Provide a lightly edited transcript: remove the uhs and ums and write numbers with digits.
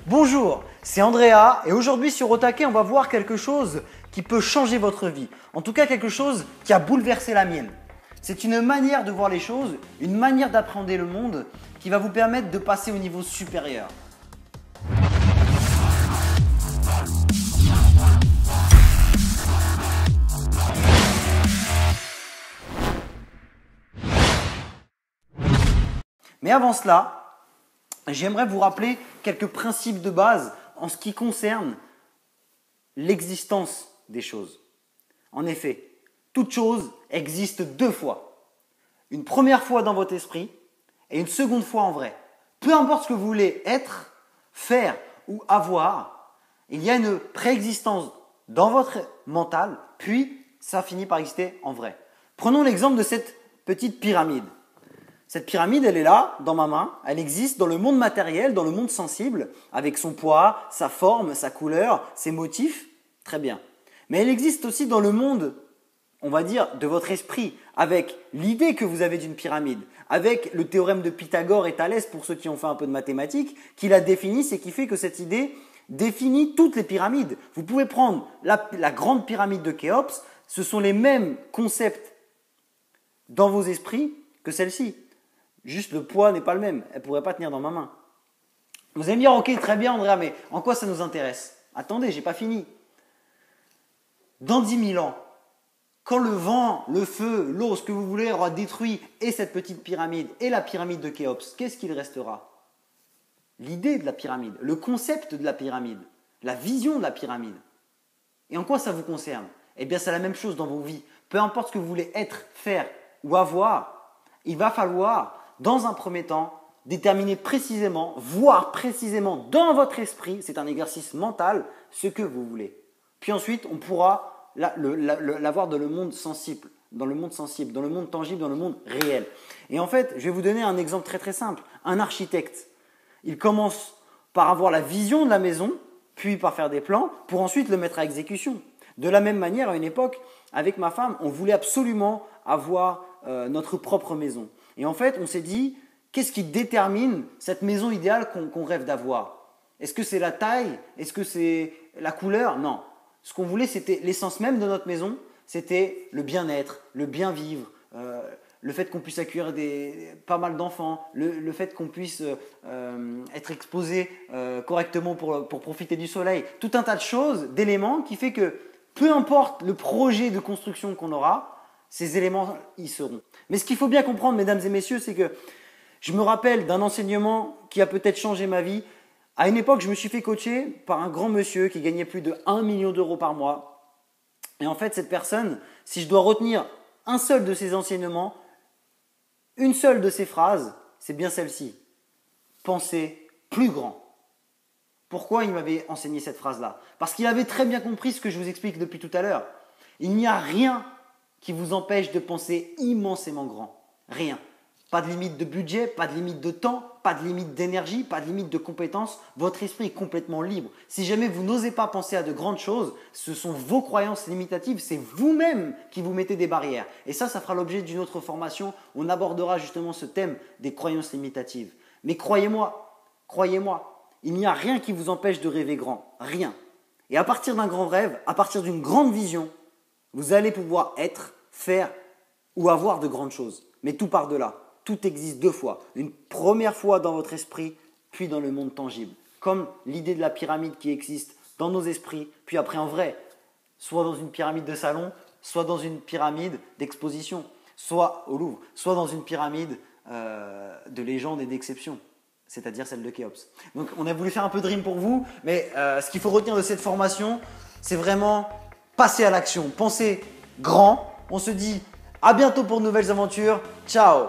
Bonjour, c'est Andrea et aujourd'hui sur Au Taquet, on va voir quelque chose qui peut changer votre vie. En tout cas, quelque chose qui a bouleversé la mienne. C'est une manière de voir les choses, une manière d'appréhender le monde qui va vous permettre de passer au niveau supérieur. Mais avant cela, j'aimerais vous rappeler quelques principes de base en ce qui concerne l'existence des choses. En effet, toute chose existe deux fois. Une première fois dans votre esprit et une seconde fois en vrai. Peu importe ce que vous voulez être, faire ou avoir, il y a une préexistence dans votre mental, puis ça finit par exister en vrai. Prenons l'exemple de cette petite pyramide. Cette pyramide, elle est là, dans ma main, elle existe dans le monde matériel, dans le monde sensible, avec son poids, sa forme, sa couleur, ses motifs, très bien. Mais elle existe aussi dans le monde, on va dire, de votre esprit, avec l'idée que vous avez d'une pyramide, avec le théorème de Pythagore et Thalès, pour ceux qui ont fait un peu de mathématiques, qui la définissent et qui fait que cette idée définit toutes les pyramides. Vous pouvez prendre la grande pyramide de Khéops, ce sont les mêmes concepts dans vos esprits que celle-ci. Juste le poids n'est pas le même, elle ne pourrait pas tenir dans ma main. Vous allez me dire, ok, très bien Andrea, mais en quoi ça nous intéresse? Attendez, j'ai pas fini. Dans 10 000 ans, quand le vent, le feu, l'eau, ce que vous voulez aura détruit et cette petite pyramide et la pyramide de Khéops, qu'est-ce qu'il restera? L'idée de la pyramide, le concept de la pyramide, la vision de la pyramide. Et en quoi ça vous concerne? Eh bien, c'est la même chose dans vos vies. Peu importe ce que vous voulez être, faire ou avoir, il va falloir dans un premier temps, déterminer précisément, voire précisément dans votre esprit, c'est un exercice mental, ce que vous voulez. Puis ensuite, on pourra l'avoir dans le monde sensible, dans le monde tangible, dans le monde réel. Et en fait, je vais vous donner un exemple très très simple. Un architecte, il commence par avoir la vision de la maison, puis par faire des plans, pour ensuite le mettre à exécution. De la même manière, à une époque, avec ma femme, on voulait absolument avoir notre propre maison. Et en fait, on s'est dit, qu'est-ce qui détermine cette maison idéale qu'on rêve d'avoir? Est-ce que c'est la taille? Est-ce que c'est la couleur? Non. Ce qu'on voulait, c'était l'essence même de notre maison, c'était le bien-être, le bien-vivre, le fait qu'on puisse accueillir pas mal d'enfants, le fait qu'on puisse être exposé correctement pour profiter du soleil. Tout un tas de choses, d'éléments qui fait que peu importe le projet de construction qu'on aura, ces éléments y seront. Mais ce qu'il faut bien comprendre, mesdames et messieurs, c'est que je me rappelle d'un enseignement qui a peut-être changé ma vie. À une époque, je me suis fait coacher par un grand monsieur qui gagnait plus de 1 million d'euros par mois. Et en fait, cette personne, si je dois retenir un seul de ses enseignements, une seule de ses phrases, c'est bien celle-ci. Pensez plus grand. Pourquoi il m'avait enseigné cette phrase-là? Parce qu'il avait très bien compris ce que je vous explique depuis tout à l'heure. Il n'y a rien qui vous empêche de penser immensément grand. Rien. Pas de limite de budget, pas de limite de temps, pas de limite d'énergie, pas de limite de compétences. Votre esprit est complètement libre. Si jamais vous n'osez pas penser à de grandes choses, ce sont vos croyances limitatives, c'est vous-même qui vous mettez des barrières. Et ça fera l'objet d'une autre formation. On abordera justement ce thème des croyances limitatives. Mais croyez-moi, il n'y a rien qui vous empêche de rêver grand. Rien. Et à partir d'un grand rêve, à partir d'une grande vision, vous allez pouvoir être, faire ou avoir de grandes choses. Mais tout part de là. Tout existe deux fois. Une première fois dans votre esprit, puis dans le monde tangible. Comme l'idée de la pyramide qui existe dans nos esprits, puis après en vrai. Soit dans une pyramide de salon, soit dans une pyramide d'exposition, soit au Louvre, soit dans une pyramide de légende et d'exception. C'est-à-dire celle de Khéops. Donc on a voulu faire un peu de rime pour vous, mais ce qu'il faut retenir de cette formation, c'est vraiment passer à l'action, penser grand. On se dit à bientôt pour de nouvelles aventures. Ciao!